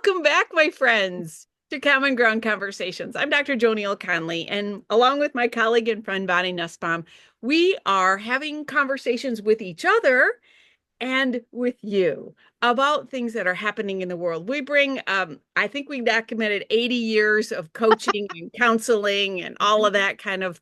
Welcome back, my friends, to Common Ground Conversations. I'm Dr. JoNeil Conley, and along with my colleague and friend Bonnie Nussbaum, we are having conversations with each other and with you about things that are happening in the world. We bring, I think we documented 80 years of coaching and counseling and all of that kind of,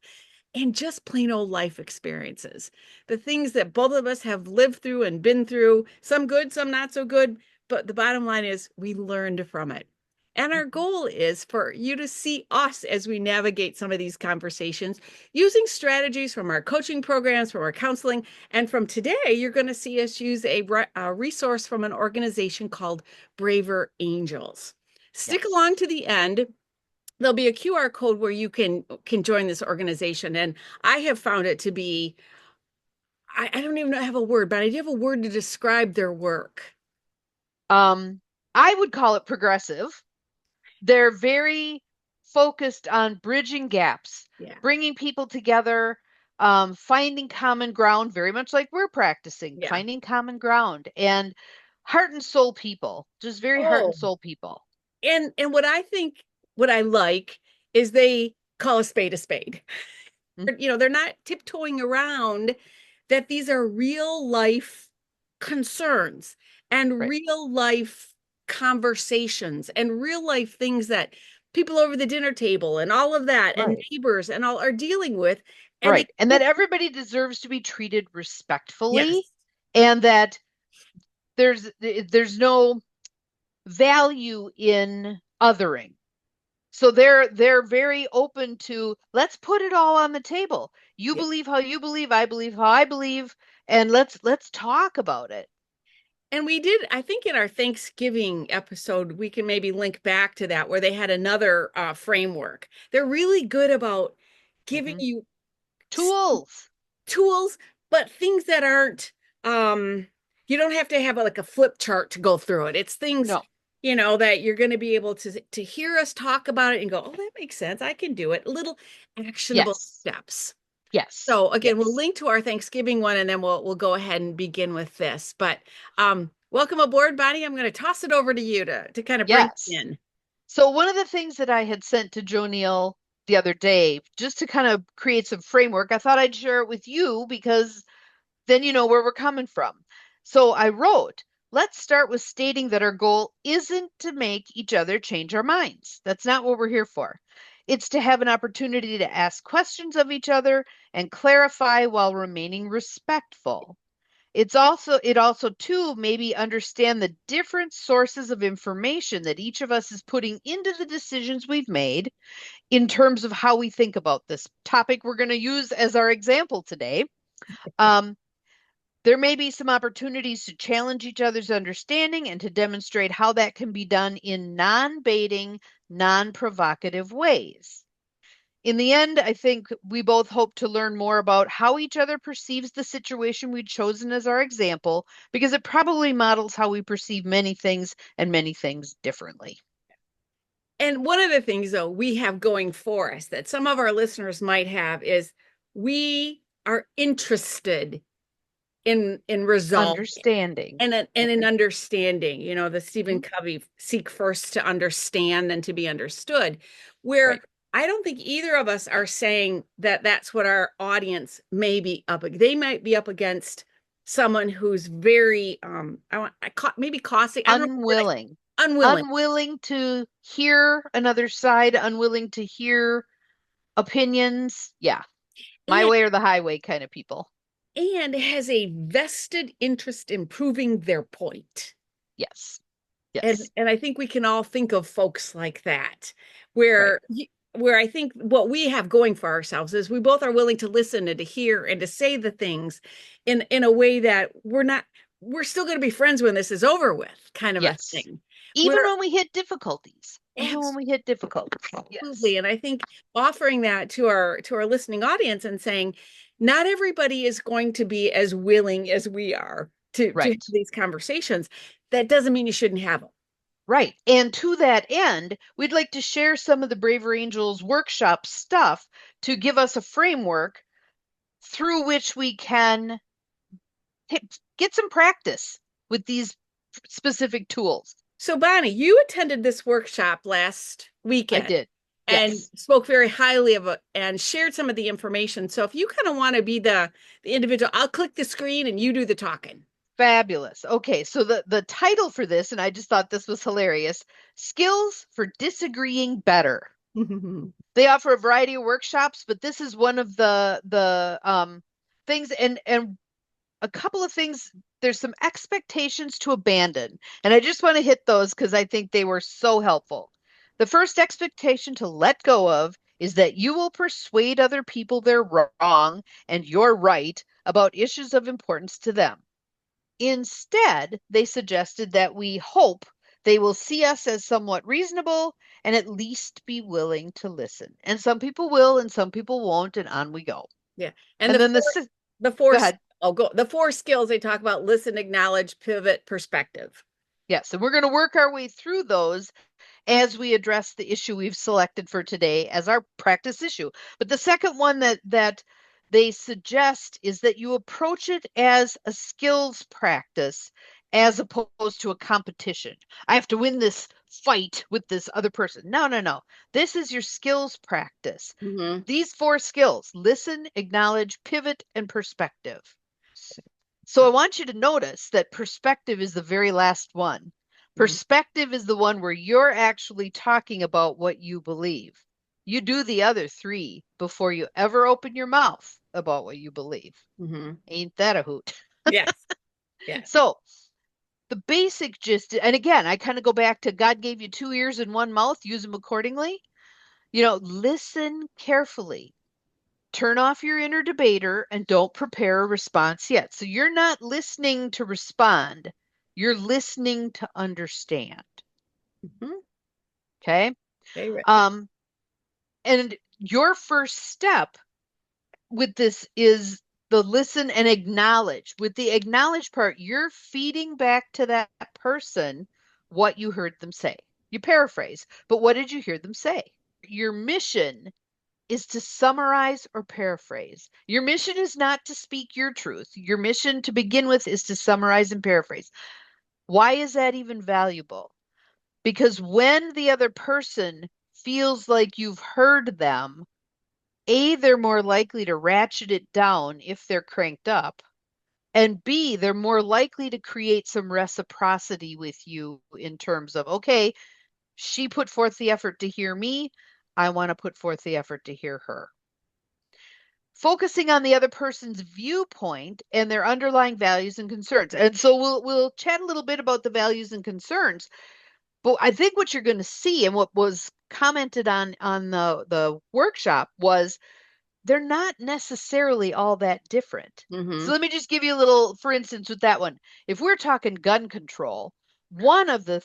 and just plain old life experiences. The things that both of us have lived through and been through, some good, some not so good. But the bottom line is we learned from it. And our goal is for you to see us as we navigate some of these conversations using strategies from our coaching programs, from our counseling. And from today, you're going to see us use a resource from an organization called Braver Angels. Stick along to the end. There'll be a QR code where you can join this organization. And I have found it to be, I don't even have a word, but I do have a word to describe their work. I would call it progressive. They're very focused on bridging gaps, bringing people together, finding common ground, very much like we're practicing, finding common ground, and heart and soul people, just very heart and soul people. And what I think, what I like is they call a spade a spade. You know, they're not tiptoeing around that these are real life concerns and real life conversations and real life things that people over the dinner table and all of that and neighbors and all are dealing with. And and that everybody deserves to be treated respectfully, and that there's no value in othering. So they're very open to, let's put it all on the table. You believe how you believe, I believe how I believe, and let's talk about it. And we did, I think in our Thanksgiving episode, we can maybe link back to that where they had another framework. They're really good about giving you tools, but things that aren't, you don't have to have like a flip chart to go through it. It's things, you know, that you're going to be able to hear us talk about it and go, oh, that makes sense. I can do it. Little actionable steps. So again, we'll link to our Thanksgiving one, and then we'll go ahead and begin with this. But welcome aboard, Bonnie. I'm going to toss it over to you to kind of bring it in. So one of the things that I had sent to JoNeil the other day, just to kind of create some framework, I thought I'd share it with you because then you know where we're coming from. So I wrote, let's start with stating that our goal isn't to make each other change our minds. That's not what we're here for. It's to have an opportunity to ask questions of each other and clarify while remaining respectful. It also too maybe understand the different sources of information that each of us is putting into the decisions we've made in terms of how we think about this topic we're going to use as our example today. There may be some opportunities to challenge each other's understanding and to demonstrate how that can be done in non-baiting, non-provocative ways. In the end, I think we both hope to learn more about how each other perceives the situation we've chosen as our example, because it probably models how we perceive many things and many things differently. And one of the things, though, we have going for us that some of our listeners might have is we are interested in understanding and in understanding. You know, the Stephen Covey, seek first to understand and to be understood, where I don't think either of us are saying that that's what our audience may be up. They might be up against someone who's very maybe caustic, unwilling to hear another side, unwilling to hear opinions. My way or the highway kind of people. And has a vested interest in proving their point. Yes. And I think we can all think of folks like that, where I think what we have going for ourselves is we both are willing to listen and to hear and to say the things in a way that we're still going to be friends when this is over with, kind of a thing. Even when we hit difficulties. Absolutely. And I think offering that to our listening audience and saying, not everybody is going to be as willing as we are to have these conversations. That doesn't mean you shouldn't have them. Right. And to that end, we'd like to share some of the Braver Angels workshop stuff to give us a framework through which we can get some practice with these specific tools. So, Bonnie, you attended this workshop last I weekend did. and Yes. spoke very highly of it and shared some of the information. So, if you kind of want to be the individual, I'll click the screen and you do the talking. Fabulous. Okay, so the title for this, and I just thought this was hilarious, Skills for Disagreeing Better. They offer a variety of workshops, but this is one of the things, and a couple of things. There's some expectations to abandon, and I just want to hit those because I think they were so helpful. The first expectation to let go of is that you will persuade other people they're wrong and you're right about issues of importance to them. Instead, they suggested that we hope they will see us as somewhat reasonable and at least be willing to listen. And some people will, and some people won't, and on we go. Yeah. And And then the go four, ahead. the four skills they talk about: listen, acknowledge, pivot, perspective. Yes, and we're going to work our way through those as we address the issue we've selected for today as our practice issue. But the second one that they suggest is that you approach it as a skills practice as opposed to a competition. I have to win this fight with this other person. No, no, no. This is your skills practice. Mm-hmm. These four skills: listen, acknowledge, pivot, and perspective. So I So, want you to notice that perspective is the very last one. mhm. Perspective is the one where you're actually talking about what you believe. You do the other three before you ever open your mouth about what you believe. Mm-hmm. Ain't that a hoot? Yes. Yes. So the basic gist, and again, I kind of go back to God gave you two ears and one mouth, use them accordingly. Listen carefully. Turn off your inner debater and don't prepare a response yet. So you're not listening to respond, you're listening to understand. Mm-hmm. Okay. Favorite. Um, and your first step with this is the listen and acknowledge. With the acknowledge part, you're feeding back to that person what you heard them say. You paraphrase, but what did you hear them say? Your mission is to summarize or paraphrase. Your mission is not to speak your truth. Your mission to begin with is to summarize and paraphrase. Why is that even valuable? Because when the other person feels like you've heard them, A, they're more likely to ratchet it down if they're cranked up. And B, they're more likely to create some reciprocity with you in terms of, okay, she put forth the effort to hear me. I want to put forth the effort to hear her. Focusing on the other person's viewpoint and their underlying values and concerns. And so we'll chat a little bit about the values and concerns. But I think what you're going to see and what was commented on the workshop was they're not necessarily all that different. Mm-hmm. So let me just give you a little, for instance, with that one. If we're talking gun control, one of the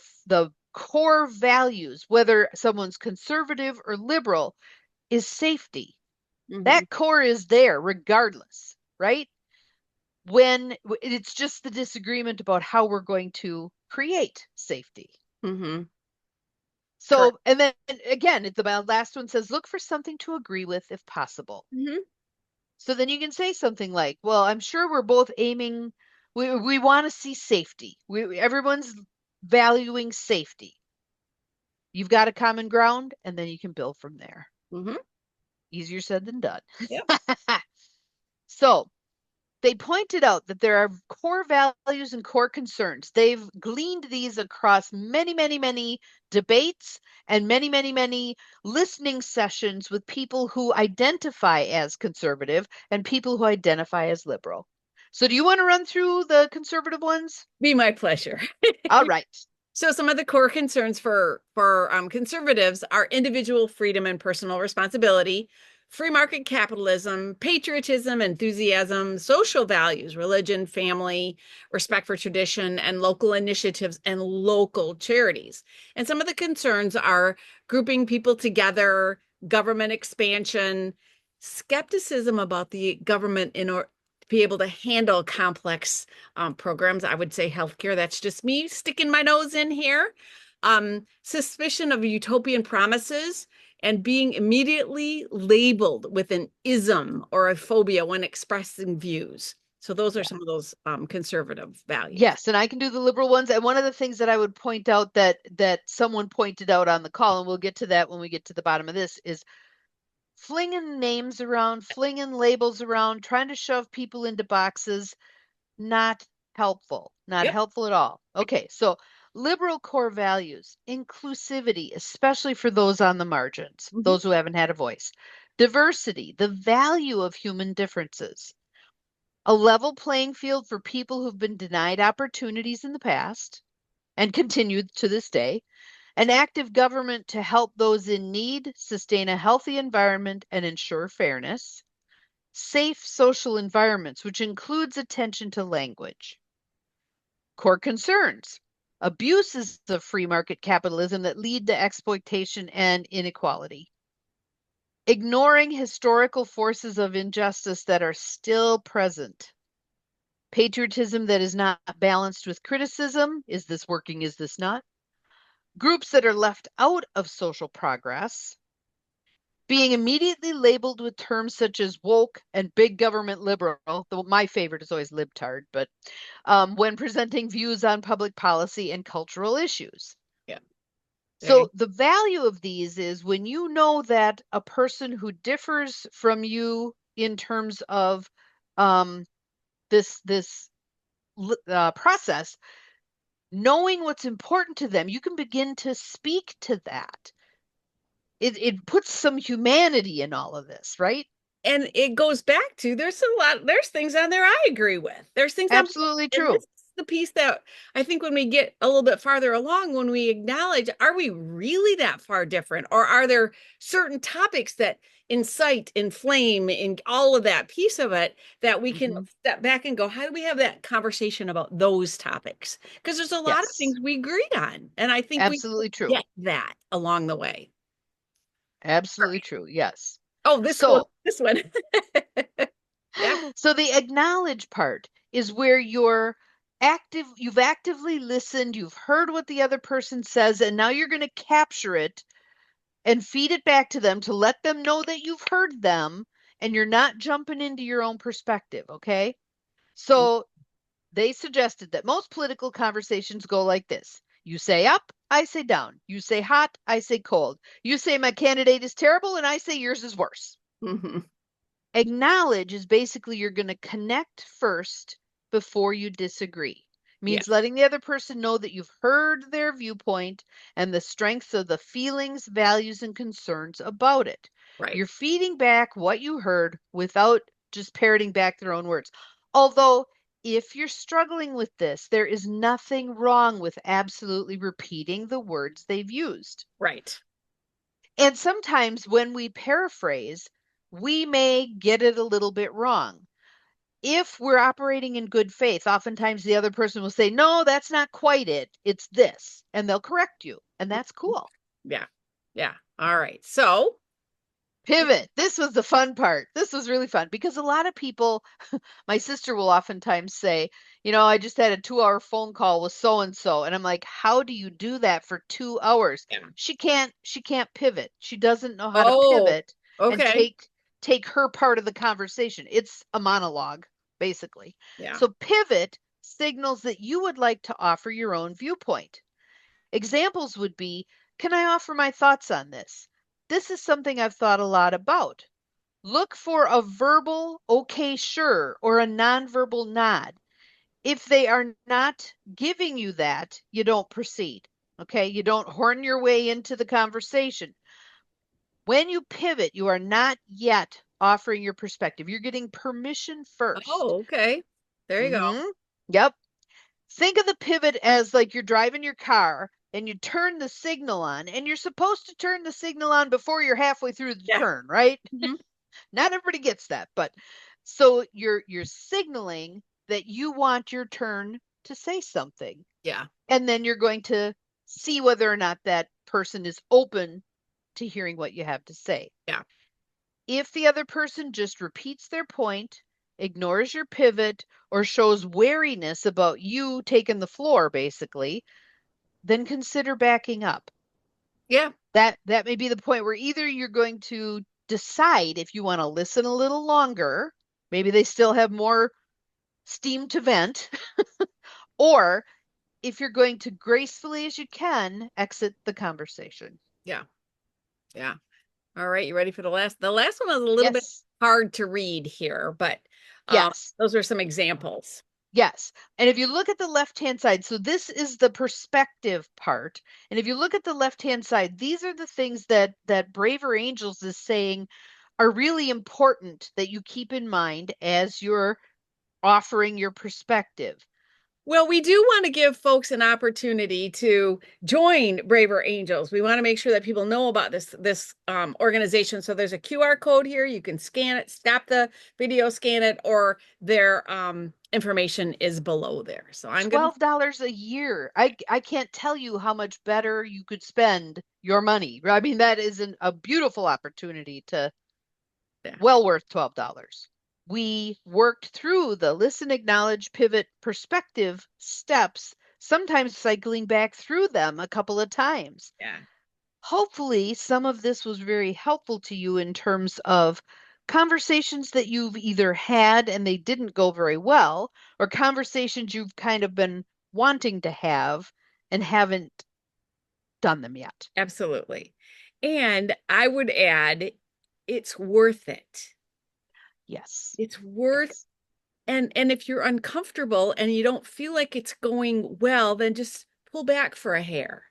core values, whether someone's conservative or liberal, is safety. Mm-hmm. That core is there regardless, right? When it's just the disagreement about how we're going to create safety. Mm-hmm. Correct. So, and then again, the last one says, look for something to agree with if possible. Mm-hmm. So then you can say something like, well, I'm sure we're both aiming, we want to see safety. Everyone's valuing safety. You've got a common ground, and then you can build from there. Mm-hmm. Easier said than done. Yep. So they pointed out that there are core values and core concerns. They've gleaned these across many, many, many debates and many, many, many listening sessions with people who identify as conservative and people who identify as liberal. So, do you want to run through the conservative ones? Be my pleasure. All right. So some of the core concerns for conservatives are individual freedom and personal responsibility, free market capitalism, patriotism, enthusiasm, social values, religion, family, respect for tradition, and local initiatives and local charities. And some of the concerns are grouping people together, government expansion, skepticism about the government in order to be able to handle complex programs. I would say healthcare. That's just me sticking my nose in here. Suspicion of utopian promises and being immediately labeled with an ism or a phobia when expressing views. So those are Yeah. some of those conservative values. Yes, and I can do the liberal ones. And one of the things that I would point out that someone pointed out on the call, and we'll get to that when we get to the bottom of this, is flinging names around, flinging labels around, trying to shove people into boxes, not helpful, not Yep. helpful at all. Okay, so liberal core values, inclusivity, especially for those on the margins, Hmm. those who haven't had a voice, diversity, the value of human differences, a level playing field for people who've been denied opportunities in the past and continue to this day, an active government to help those in need, sustain a healthy environment, and ensure fairness, safe social environments, which includes attention to language. Core concerns, abuses of free market capitalism that lead to exploitation and inequality. Ignoring historical forces of injustice that are still present. Patriotism that is not balanced with criticism. Is this working? Is this not? Groups that are left out of social progress. Being immediately labeled with terms such as woke and big government liberal. My favorite is always libtard, but when presenting views on public policy and cultural issues. Yeah. There. So the value of these is when you know that a person who differs from you in terms of um, this process, knowing what's important to them, you can begin to speak to that. It puts some humanity in all of this, right? And it goes back to there's things on there I agree with. There's things on, Absolutely and this true. is the piece that I think when we get a little bit farther along, when we acknowledge, are we really that far different? Or are there certain topics that incite, inflame, and all of that piece of it that we can Hmm. step back and go, how do we have that conversation about those topics? Because there's a lot of Yes, things we agree on. And I think we absolutely true. get that along the way. All Absolutely right. true. Yes. Oh, So, this one. Yeah. so the acknowledge part is where you've actively listened, you've heard what the other person says, and now you're going to capture it and feed it back to them to let them know that you've heard them and you're not jumping into your own perspective. Okay. So they suggested that most political conversations go like this. You say up, I say down. You say hot, I say cold. You say my candidate is terrible, and I say yours is worse. Hmm. Acknowledge is basically you're going to connect first before you disagree. Means Yes. letting the other person know that you've heard their viewpoint and the strengths of the feelings, values, and concerns about it. Right. You're feeding back what you heard without just parroting back their own words. Although, if you're struggling with this, there is nothing wrong with absolutely repeating the words they've used. Right. And sometimes when we paraphrase, we may get it a little bit wrong. If we're operating in good faith, oftentimes the other person will say, no, that's not quite it. It's this. And they'll correct you. And that's cool. Yeah. Yeah. All right. So, Pivot. This was the fun part. This was really fun because a lot of people, my sister will oftentimes say, I just had a 2 hour phone call with so and so. And I'm like, how do you do that for 2 hours? yeah. She can't pivot. She doesn't know how to Oh, pivot and okay. take her part of the conversation. It's a monologue, basically. Yeah. So pivot signals that you would like to offer your own viewpoint. Examples would be, can I offer my thoughts on this? This is something I've thought a lot about. Look for a verbal, okay, sure, or a nonverbal nod. If they are not giving you that, you don't proceed. Okay. You don't horn your way into the conversation. When you pivot, you are not yet offering your perspective. You're getting permission first. Oh, okay. There you go. Hmm. Yep. Think of the pivot as like you're driving your car and you turn the signal on, and you're supposed to turn the signal on before you're halfway through the Yeah. turn, right? Hmm. Not everybody gets that, but so you're signaling that you want your turn to say something. Yeah. And then you're going to see whether or not that person is open to hearing what you have to say. Yeah. If the other person just repeats their point, ignores your pivot, or shows wariness about you taking the floor, basically, then consider backing up. Yeah. That may be the point where either you're going to decide if you want to listen a little longer, maybe they still have more steam to vent, or if you're going to gracefully as you can exit the conversation. Yeah. Yeah. All right. You ready for the last? The last one was a little bit Yes. hard to read here, but um, Yes. those are some examples. Yes. And if you look at the left-hand side, so this is the perspective part. And if you look at the left-hand side, these are the things that Braver Angels is saying are really important that you keep in mind as you're offering your perspective. Well, we do want to give folks an opportunity to join Braver Angels. We want to make sure that people know about this organization. So there's a QR code here. You can scan it, stop the video, scan it, or their information is below there. So I'm going to, $12 a year. I can't tell you how much better you could spend your money. I mean, that is a beautiful opportunity to yeah, well worth $12. We worked through the listen, acknowledge, pivot, perspective steps, sometimes cycling back through them a couple of times. yeah, Hopefully, some of this was very helpful to you in terms of conversations that you've either had and they didn't go very well, or conversations you've kind of been wanting to have and haven't done them yet. absolutely. And I would add, it's worth it. Yes. It's worth Yes. and if you're uncomfortable and you don't feel like it's going well, then just pull back for a hair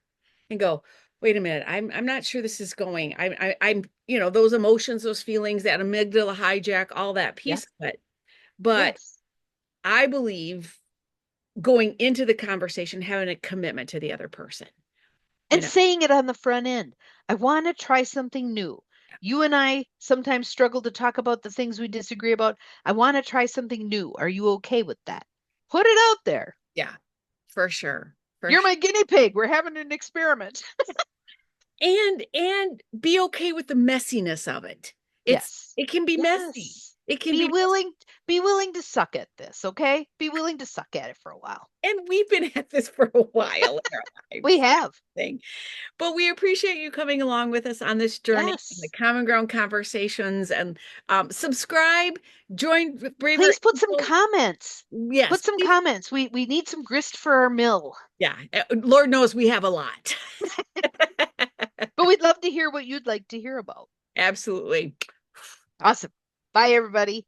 and go, wait a minute, I'm not sure this is going. I'm those emotions, those feelings, that amygdala hijack, all that piece Yes. of it. But Yes. I believe going into the conversation, having a commitment to the other person, you And know. saying it on the front end. I want to try something new. You and I sometimes struggle to talk about the things we disagree about. I want to try something new. Are you okay with that? Put it out there. Yeah, for sure. For You're sure. my guinea pig. We're having an experiment. And be okay with the messiness of it. It's Yes. it can be messy. Yes. It can Be be messy. willing be willing to suck at this, okay? Be willing to suck at it for a while. And we've been at this for a while in our We lives. have. Thing. But we appreciate you coming along with us on this journey in the Yes. Common Ground Conversations and subscribe, join with Braver Please put some Angels. comments. Yes, Put some please. comments. We need some grist for our mill. Yeah, Lord knows we have a lot. But we'd love to hear what you'd like to hear about. Absolutely. Awesome. Bye, everybody.